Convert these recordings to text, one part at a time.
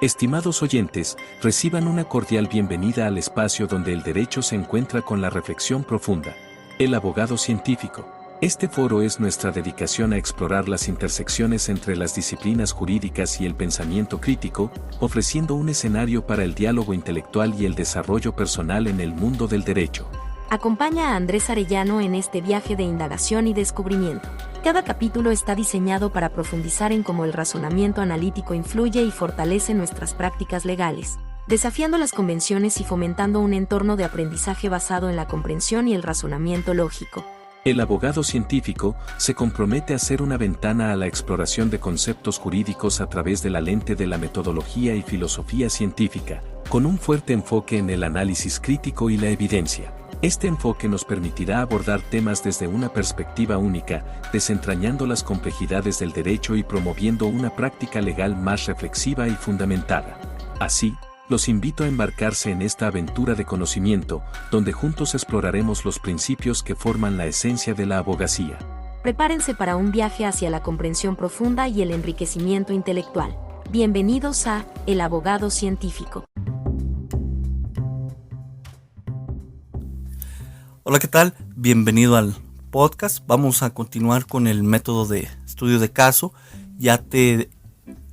Estimados oyentes, reciban una cordial bienvenida al espacio donde el derecho se encuentra con la reflexión profunda. El abogado científico. Este foro es nuestra dedicación a explorar las intersecciones entre las disciplinas jurídicas y el pensamiento crítico, ofreciendo un escenario para el diálogo intelectual y el desarrollo personal en el mundo del derecho. Acompaña a Andrés Arellano en este viaje de indagación y descubrimiento. Cada capítulo está diseñado para profundizar en cómo el razonamiento analítico influye y fortalece nuestras prácticas legales, desafiando las convenciones y fomentando un entorno de aprendizaje basado en la comprensión y el razonamiento lógico. El abogado científico se compromete a ser una ventana a la exploración de conceptos jurídicos a través de la lente de la metodología y filosofía científica, con un fuerte enfoque en el análisis crítico y la evidencia. Este enfoque nos permitirá abordar temas desde una perspectiva única, desentrañando las complejidades del derecho y promoviendo una práctica legal más reflexiva y fundamentada. Así, los invito a embarcarse en esta aventura de conocimiento, donde juntos exploraremos los principios que forman la esencia de la abogacía. Prepárense para un viaje hacia la comprensión profunda y el enriquecimiento intelectual. Bienvenidos a El Abogado Científico. Hola, ¿qué tal? Bienvenido al podcast. Vamos a continuar con el método de estudio de caso. Ya te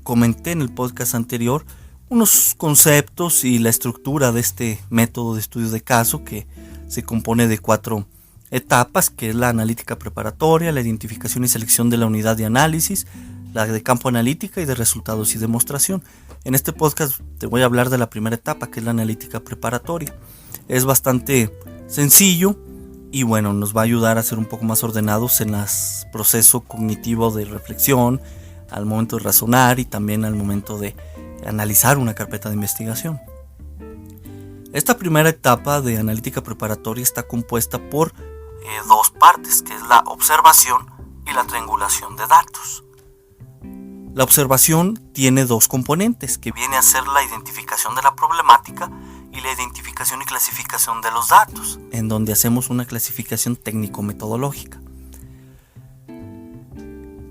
comenté en el podcast anterior unos conceptos y la estructura de este método de estudio de caso, que se compone de 4 etapas, que es la analítica preparatoria, la identificación y selección de la unidad de análisis, la de campo analítica y de resultados y demostración. En este podcast te voy a hablar de la primera etapa, que es la analítica preparatoria. Es bastante sencillo y bueno, nos va a ayudar a ser un poco más ordenados en el proceso cognitivo de reflexión, al momento de razonar y también al momento de analizar una carpeta de investigación. Esta primera etapa de analítica preparatoria está compuesta por 2 partes, que es la observación y la triangulación de datos. La observación tiene 2 componentes, que viene a ser la identificación de la problemática y la identificación y clasificación de los datos, en donde hacemos una clasificación técnico-metodológica.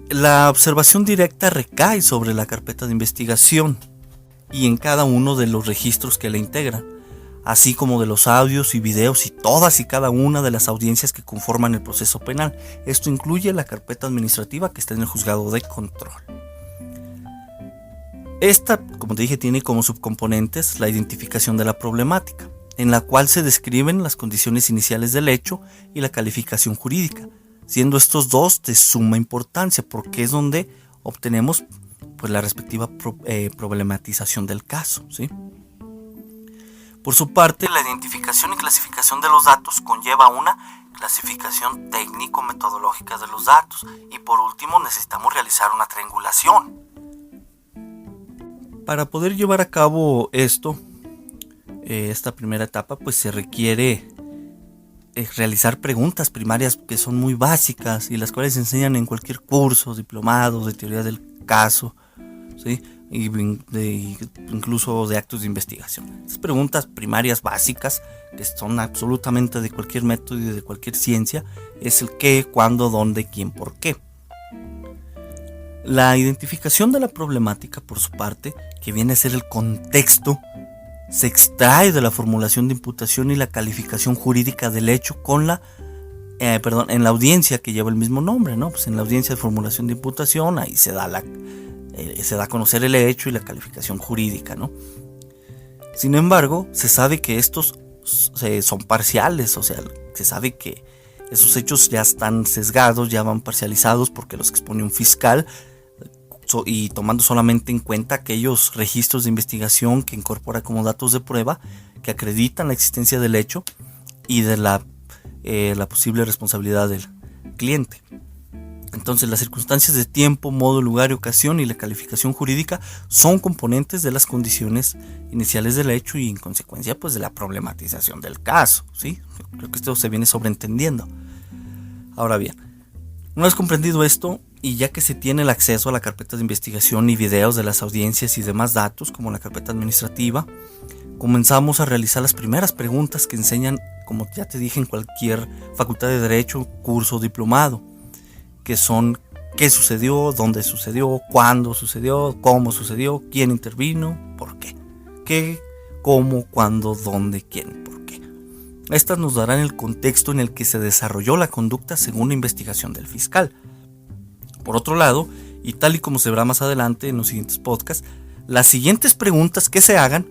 La observación directa recae sobre la carpeta de investigación y en cada uno de los registros que la integran, así como de los audios y videos y todas y cada una de las audiencias que conforman el proceso penal. Esto incluye la carpeta administrativa que está en el juzgado de control. Esta, como te dije, tiene como subcomponentes la identificación de la problemática, en la cual se describen las condiciones iniciales del hecho y la calificación jurídica, siendo estos 2 de suma importancia porque es donde obtenemos la respectiva problematización del caso, ¿sí? Por su parte, la identificación y clasificación de los datos conlleva una clasificación técnico-metodológica de los datos y por último necesitamos realizar una triangulación. Para poder llevar a cabo esto, esta primera etapa, pues se requiere realizar preguntas primarias que son muy básicas y las cuales se enseñan en cualquier curso, diplomado de teoría del caso, ¿sí? Incluso de actos de investigación. Estas preguntas primarias básicas, que son absolutamente de cualquier método y de cualquier ciencia, es el qué, cuándo, dónde, quién, por qué. La identificación de la problemática, por su parte, que viene a ser el contexto, se extrae de la formulación de imputación y la calificación jurídica del hecho con en la audiencia que lleva el mismo nombre, ¿no? Pues en la audiencia de formulación de imputación, ahí se da a conocer el hecho y la calificación jurídica, ¿no? Sin embargo, se sabe que estos son parciales, o sea, se sabe que esos hechos ya están sesgados, ya van parcializados porque los expone un fiscal y tomando solamente en cuenta aquellos registros de investigación que incorpora como datos de prueba que acreditan la existencia del hecho y de la posible responsabilidad del cliente. Entonces, las circunstancias de tiempo, modo, lugar y ocasión y la calificación jurídica son componentes de las condiciones iniciales del hecho y en consecuencia pues de la problematización del caso, ¿sí? Creo que esto se viene sobreentendiendo. Ahora bien, una vez comprendido esto y ya que se tiene el acceso a la carpeta de investigación y videos de las audiencias y demás datos como la carpeta administrativa, comenzamos a realizar las primeras preguntas que enseñan, como ya te dije, en cualquier facultad de derecho, curso o diplomado, que son qué sucedió, dónde sucedió, cuándo sucedió, cómo sucedió, quién intervino, por qué. ¿Qué, cómo, cuándo, dónde, quién, por qué? Estas nos darán el contexto en el que se desarrolló la conducta según la investigación del fiscal. Por otro lado, y tal y como se verá más adelante en los siguientes podcasts, las siguientes preguntas que se hagan,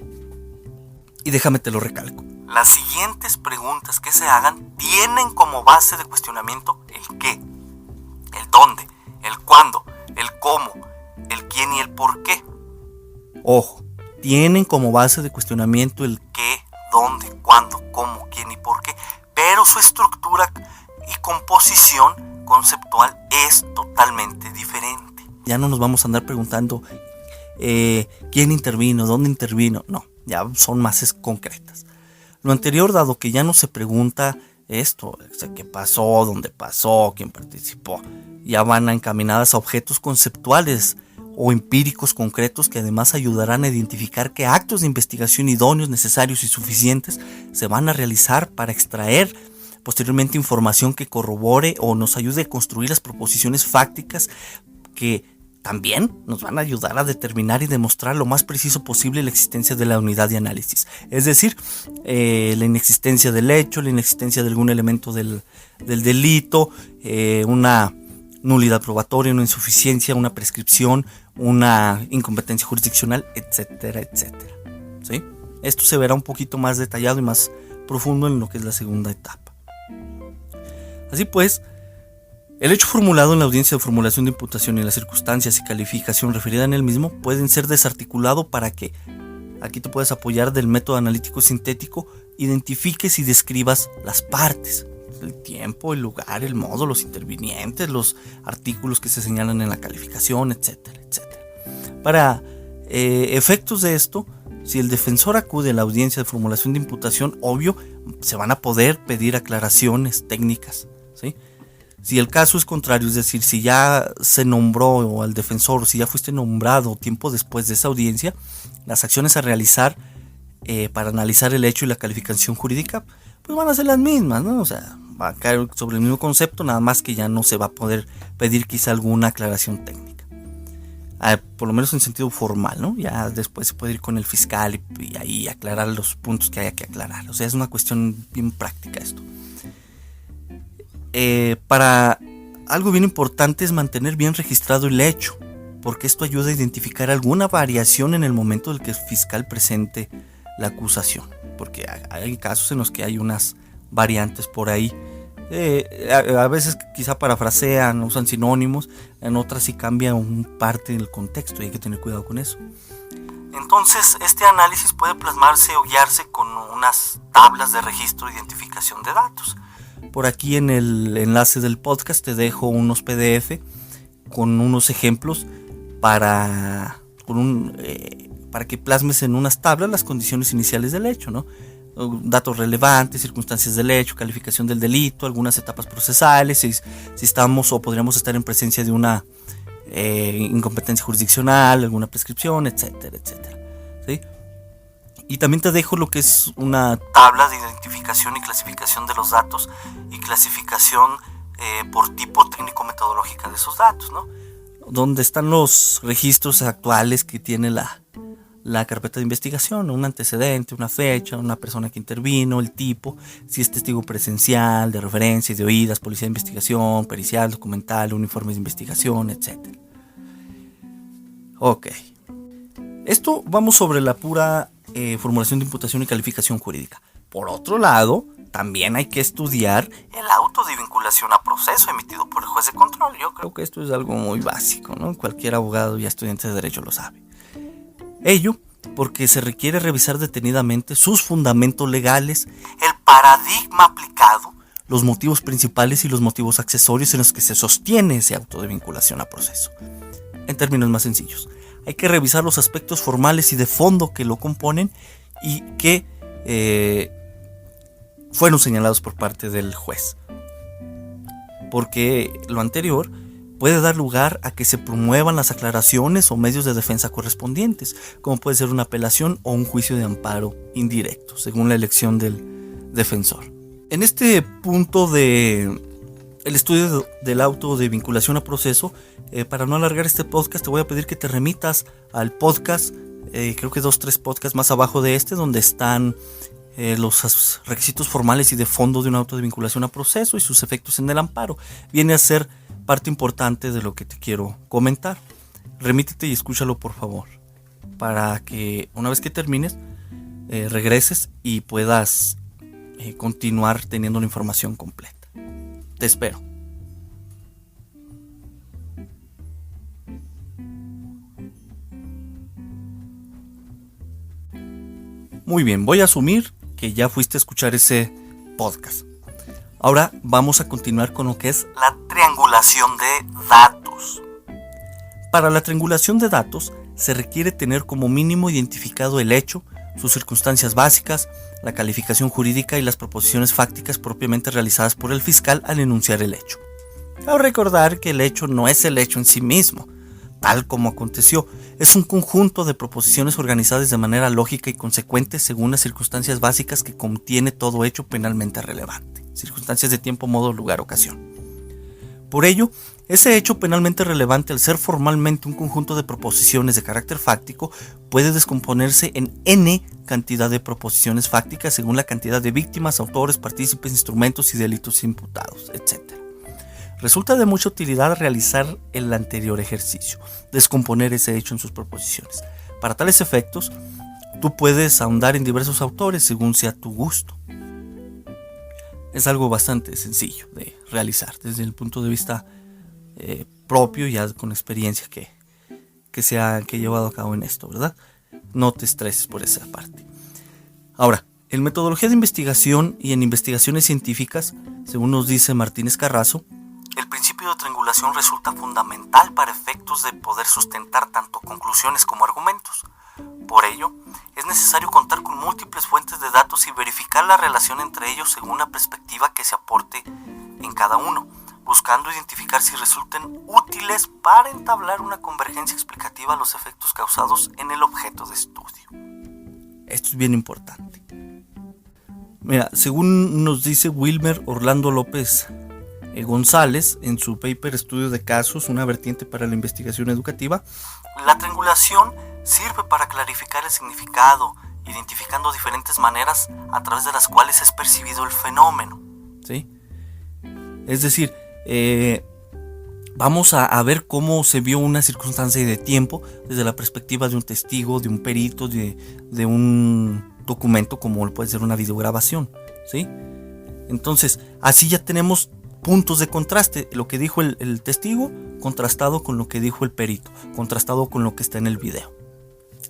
y déjame te lo recalco, las siguientes preguntas que se hagan tienen como base de cuestionamiento el qué, el dónde, el cuándo, el cómo, el quién y el por qué. Ojo, tienen como base de cuestionamiento el qué, dónde, cuándo, cómo, quién y por qué, pero su estructura y composición conceptual es totalmente diferente. Ya no nos vamos a andar preguntando quién intervino, dónde intervino, no, ya son más concretas. Lo anterior, dado que ya no se pregunta esto, o sea, qué pasó, dónde pasó, quién participó, ya van encaminadas a objetos conceptuales o empíricos concretos que además ayudarán a identificar qué actos de investigación idóneos, necesarios y suficientes se van a realizar para extraer posteriormente información que corrobore o nos ayude a construir las proposiciones fácticas que también nos van a ayudar a determinar y demostrar lo más preciso posible la existencia de la unidad de análisis. Es decir, la inexistencia del hecho, la inexistencia de algún elemento del delito, una nulidad probatoria, una insuficiencia, una prescripción, una incompetencia jurisdiccional, etcétera, etcétera. ¿Sí? Esto se verá un poquito más detallado y más profundo en lo que es la segunda etapa. Así pues, el hecho formulado en la audiencia de formulación de imputación y las circunstancias y calificación referida en el mismo pueden ser desarticulados para que, aquí te puedes apoyar del método analítico sintético, identifiques y describas las partes, el tiempo, el lugar, el modo, los intervinientes, los artículos que se señalan en la calificación, etcétera, etcétera. Para efectos de esto, si el defensor acude a la audiencia de formulación de imputación, obvio, se van a poder pedir aclaraciones técnicas, ¿sí? Si el caso es contrario, es decir, si ya se nombró al defensor, si ya fuiste nombrado tiempo después de esa audiencia, las acciones a realizar para analizar el hecho y la calificación jurídica, pues van a ser las mismas, ¿no? O sea, va a caer sobre el mismo concepto, nada más que ya no se va a poder pedir quizá alguna aclaración técnica. Por lo menos en sentido formal, ¿no? Ya después se puede ir con el fiscal y ahí aclarar los puntos que haya que aclarar. O sea, es una cuestión bien práctica esto. Para algo bien importante es mantener bien registrado el hecho, porque esto ayuda a identificar alguna variación en el momento en que el fiscal presente la acusación, porque hay casos en los que hay unas variantes por ahí. A veces quizá parafrasean, usan sinónimos, en otras sí cambia un parte del contexto y hay que tener cuidado con eso. Entonces, este análisis puede plasmarse o guiarse con unas tablas de registro e identificación de datos. Por aquí en el enlace del podcast te dejo unos PDF con unos ejemplos para que plasmes en unas tablas las condiciones iniciales del hecho, ¿no? Datos relevantes, circunstancias del hecho, calificación del delito, algunas etapas procesales, si estamos o podríamos estar en presencia de una incompetencia jurisdiccional, alguna prescripción, etcétera, etcétera, ¿sí? Y también te dejo lo que es una tabla de identificación y clasificación de los datos y clasificación por tipo técnico-metodológica de esos datos, ¿no? Donde están los registros actuales que tiene la carpeta de investigación, un antecedente, una fecha, una persona que intervino, el tipo, si es testigo presencial, de referencia, de oídas, policía de investigación, pericial, documental, uniformes de investigación, etc. Ok. Esto vamos sobre la pura formulación de imputación y calificación jurídica. Por otro lado, también hay que estudiar el auto de vinculación a proceso emitido por el juez de control. Yo creo que esto es algo muy básico, ¿no? Cualquier abogado y estudiante de derecho lo sabe. Ello porque se requiere revisar detenidamente sus fundamentos legales, el paradigma aplicado, los motivos principales y los motivos accesorios en los que se sostiene ese auto de vinculación a proceso. En términos más sencillos, hay que revisar los aspectos formales y de fondo que lo componen y que fueron señalados por parte del juez. Porque lo anterior puede dar lugar a que se promuevan las aclaraciones o medios de defensa correspondientes, como puede ser una apelación o un juicio de amparo indirecto, según la elección del defensor. En este punto de el estudio del auto de vinculación a proceso. Para no alargar este podcast, te voy a pedir que te remitas al podcast, creo que 2-3 podcasts más abajo de este, donde están los requisitos formales y de fondo de un auto de vinculación a proceso y sus efectos en el amparo. Viene a ser parte importante de lo que te quiero comentar. Remítete y escúchalo, por favor, para que una vez que termines regreses y puedas continuar teniendo la información completa. Te espero. Muy bien, voy a asumir que ya fuiste a escuchar ese podcast. Ahora vamos a continuar con lo que es la triangulación de datos. Para la triangulación de datos se requiere tener como mínimo identificado el hecho, sus circunstancias básicas, la calificación jurídica y las proposiciones fácticas propiamente realizadas por el fiscal al enunciar el hecho. Cabe recordar que el hecho no es el hecho en sí mismo, tal como aconteció, es un conjunto de proposiciones organizadas de manera lógica y consecuente según las circunstancias básicas que contiene todo hecho penalmente relevante, circunstancias de tiempo, modo, lugar, ocasión. Por ello, ese hecho penalmente relevante, al ser formalmente un conjunto de proposiciones de carácter fáctico, puede descomponerse en n cantidad de proposiciones fácticas según la cantidad de víctimas, autores, partícipes, instrumentos y delitos imputados, etc. Resulta de mucha utilidad realizar el anterior ejercicio, descomponer ese hecho en sus proposiciones. Para tales efectos, tú puedes ahondar en diversos autores según sea tu gusto. Es algo bastante sencillo de realizar desde el punto de vista propio, ya con experiencia que he llevado a cabo en esto, ¿verdad? No te estreses por esa parte. Ahora, en metodología de investigación y en investigaciones científicas, según nos dice Martínez Carrazo, el principio de triangulación resulta fundamental para efectos de poder sustentar tanto conclusiones como argumentos. Por ello, es necesario contar con múltiples fuentes de datos y verificar la relación entre ellos según la perspectiva que se aporte en cada uno, buscando identificar si resulten útiles para entablar una convergencia explicativa a los efectos causados en el objeto de estudio. Esto es bien importante. Mira, según nos dice Wilmer Orlando López González en su paper Estudio de Casos, una vertiente para la investigación educativa, la triangulación sirve para clarificar el significado, identificando diferentes maneras a través de las cuales es percibido el fenómeno, ¿sí? Es decir, vamos a ver cómo se vio una circunstancia de tiempo desde la perspectiva de un testigo, de un perito, de un documento como puede ser una videograbación, ¿sí? Entonces, así ya tenemos puntos de contraste, lo que dijo el testigo contrastado con lo que dijo el perito, contrastado con lo que está en el video.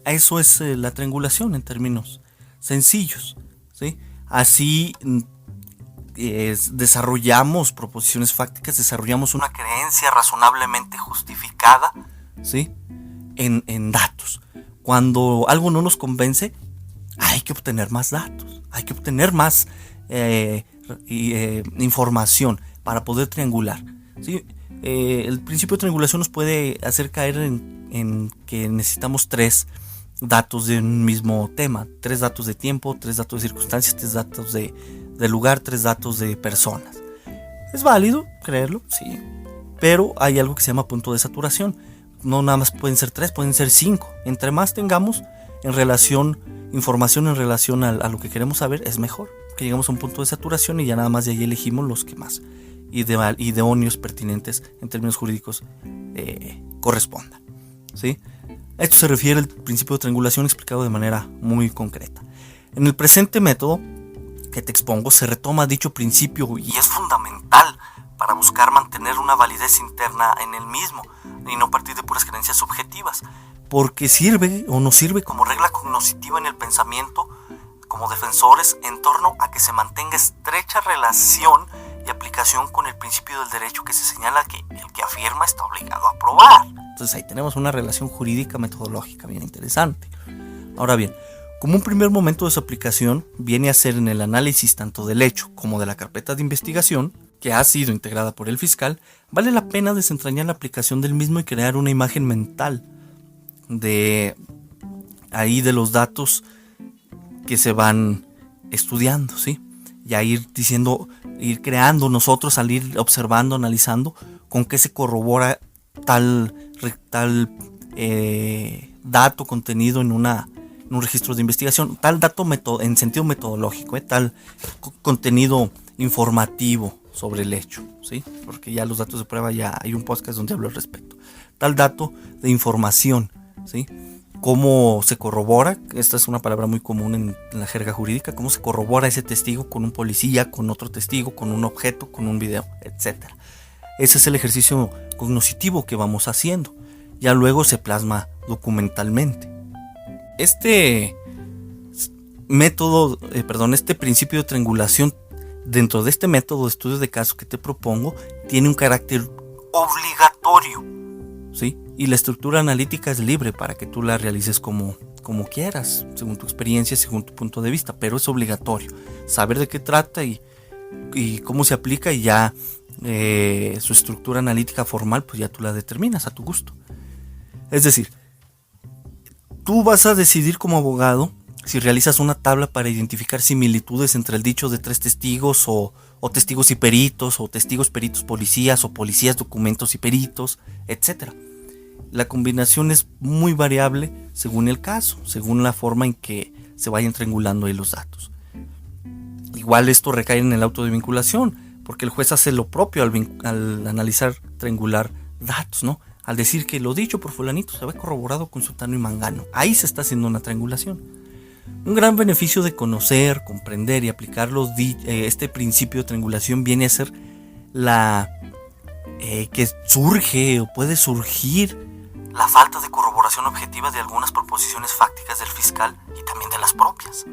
Eso es la triangulación en términos sencillos, ¿sí? Así desarrollamos proposiciones fácticas, desarrollamos una creencia razonablemente justificada, ¿sí? en datos. Cuando algo no nos convence, hay que obtener más datos, hay que obtener más información para poder triangular, ¿sí? El principio de triangulación nos puede hacer caer en que necesitamos 3 datos de un mismo tema, 3 datos de tiempo, 3 datos de circunstancias, 3 datos de lugar, 3 datos de personas. Es válido creerlo, sí, pero hay algo que se llama punto de saturación. No nada más pueden ser 3, pueden ser 5. Entre más tengamos información en relación a lo que queremos saber, es mejor. Que llegamos a un punto de saturación y ya nada más de ahí elegimos los que más idóneos, pertinentes en términos jurídicos correspondan, ¿sí? A esto se refiere el principio de triangulación explicado de manera muy concreta. En el presente método que te expongo se retoma dicho principio y es fundamental para buscar mantener una validez interna en el mismo y no partir de puras creencias subjetivas, porque sirve o nos sirve como regla cognoscitiva en el pensamiento como defensores en torno a que se mantenga estrecha relación y aplicación con el principio del derecho que se señala que el que afirma está obligado a probar. Entonces ahí tenemos una relación jurídica metodológica bien interesante. Ahora bien, como un primer momento de su aplicación viene a ser en el análisis tanto del hecho como de la carpeta de investigación que ha sido integrada por el fiscal, vale la pena desentrañar la aplicación del mismo y crear una imagen mental de los datos que se van estudiando, ¿sí? Y a ir diciendo ir creando nosotros, al ir observando, analizando, con qué se corrobora tal dato contenido en un registro de investigación, tal dato en sentido metodológico, tal contenido informativo sobre el hecho, ¿sí? Porque ya los datos de prueba, ya hay un podcast donde hablo al respecto. Tal dato de información, ¿sí? Cómo se corrobora, esta es una palabra muy común en la jerga jurídica, cómo se corrobora ese testigo con un policía, con otro testigo, con un objeto, con un video, etc. Ese es el ejercicio cognoscitivo que vamos haciendo. Ya luego se plasma documentalmente. Este método, este principio de triangulación dentro de este método de estudio de caso que te propongo tiene un carácter obligatorio, ¿sí? Y la estructura analítica es libre para que tú la realices como quieras, según tu experiencia, según tu punto de vista, pero es obligatorio saber de qué trata y cómo se aplica, y ya su estructura analítica formal pues ya tú la determinas a tu gusto. Es decir, tú vas a decidir como abogado si realizas una tabla para identificar similitudes entre el dicho de 3 testigos o testigos y peritos, o testigos, peritos, policías, o policías, documentos y peritos, etc. La combinación es muy variable según el caso, según la forma en que se vayan triangulando ahí los datos. Igual esto recae en el auto de vinculación, porque el juez hace lo propio al analizar, triangular datos, ¿no? Al decir que lo dicho por fulanito se ve corroborado con sutano y mangano. Ahí se está haciendo una triangulación. Un gran beneficio de conocer, comprender y aplicar este principio de triangulación viene a ser que surge o puede surgir la falta de corroboración objetiva de algunas proposiciones fácticas del fiscal y también de las propias.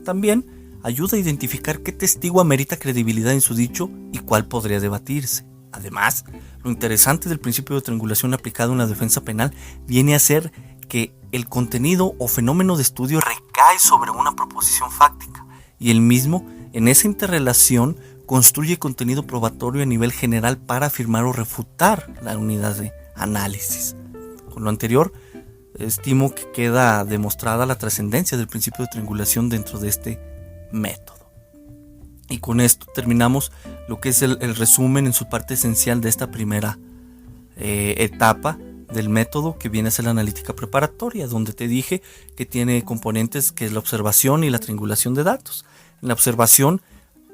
También ayuda a identificar qué testigo amerita credibilidad en su dicho y cuál podría debatirse. Además, lo interesante del principio de triangulación aplicado en la defensa penal viene a ser que el contenido o fenómeno de estudio recae sobre una proposición fáctica, y el mismo, en esa interrelación, construye contenido probatorio a nivel general para afirmar o refutar la unidad de análisis. Con lo anterior, estimo que queda demostrada la trascendencia del principio de triangulación dentro de este método. Y con esto terminamos lo que es el resumen en su parte esencial de esta primera etapa del método, que viene a ser la analítica preparatoria, donde te dije que tiene componentes que es la observación y la triangulación de datos. En la observación,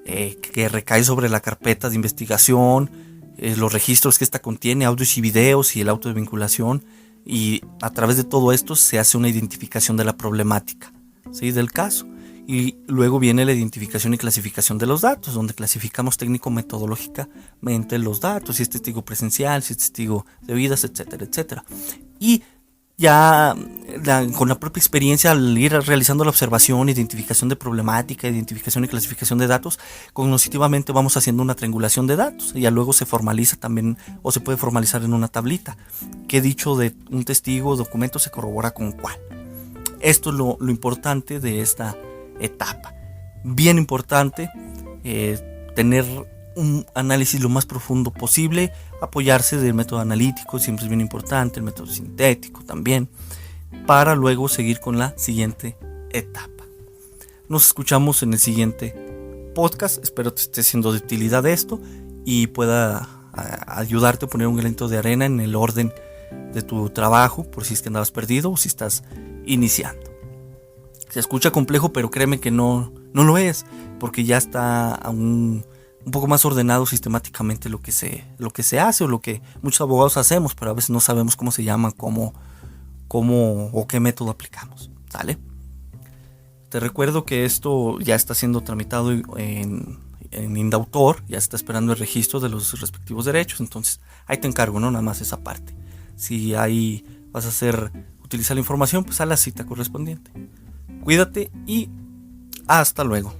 que recae sobre la carpeta de investigación, los registros que ésta contiene, audios y videos y el auto de vinculación, y a través de todo esto se hace una identificación de la problemática, ¿sí?, del caso. Y luego viene la identificación y clasificación de los datos, donde clasificamos técnico-metodológicamente los datos, si es testigo presencial, si es testigo de vidas, etcétera, etcétera. Y ya con la propia experiencia, al ir realizando la observación, identificación de problemática, identificación y clasificación de datos, cognitivamente vamos haciendo una triangulación de datos, y ya luego se formaliza también, o se puede formalizar en una tablita, qué dicho de un testigo o documento se corrobora con cuál. Esto es lo importante de esta etapa. Bien importante tener un análisis lo más profundo posible, apoyarse del método analítico, siempre es bien importante, el método sintético también, para luego seguir con la siguiente etapa. Nos escuchamos en el siguiente podcast. Espero te esté siendo de utilidad esto y pueda ayudarte a poner un granito de arena en el orden de tu trabajo, por si es que andabas perdido o si estás iniciando. Se escucha complejo, pero créeme que no lo es, porque ya está un poco más ordenado sistemáticamente lo que se hace, o lo que muchos abogados hacemos, pero a veces no sabemos cómo se llama, cómo o qué método aplicamos. ¿Sale? Te recuerdo que esto ya está siendo tramitado en Indautor, ya se está esperando el registro de los respectivos derechos, entonces ahí te encargo, ¿no? Nada más esa parte. Si ahí vas a utilizar la información, pues a la cita correspondiente. Cuídate y hasta luego.